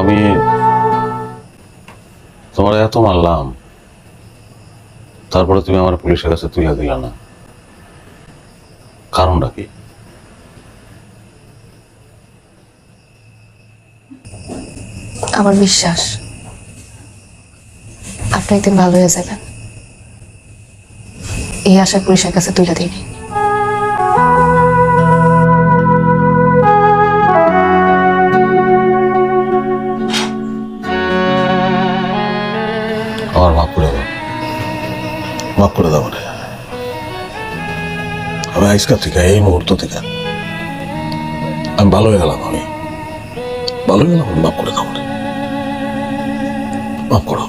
আমি তোমার এত মারলাম, তারপরে তুমি আমার পুলিশের কাছে তুলে দিলা না, কারণটা কি? আমার বিশ্বাস আপনি একদিন ভালো হয়ে যাবেন, এই আশা পুলিশের কাছে তুলে দিইনি। আমার মাফ করে দাও, মাফ করে দাও রে। আমি আজকাল থেকে, এই মুহূর্ত থেকে আমি ভালো হয়ে গেলাম, আমি ভালো হয়ে গেলাম। মাফ করে দাও রে, মাফ করো।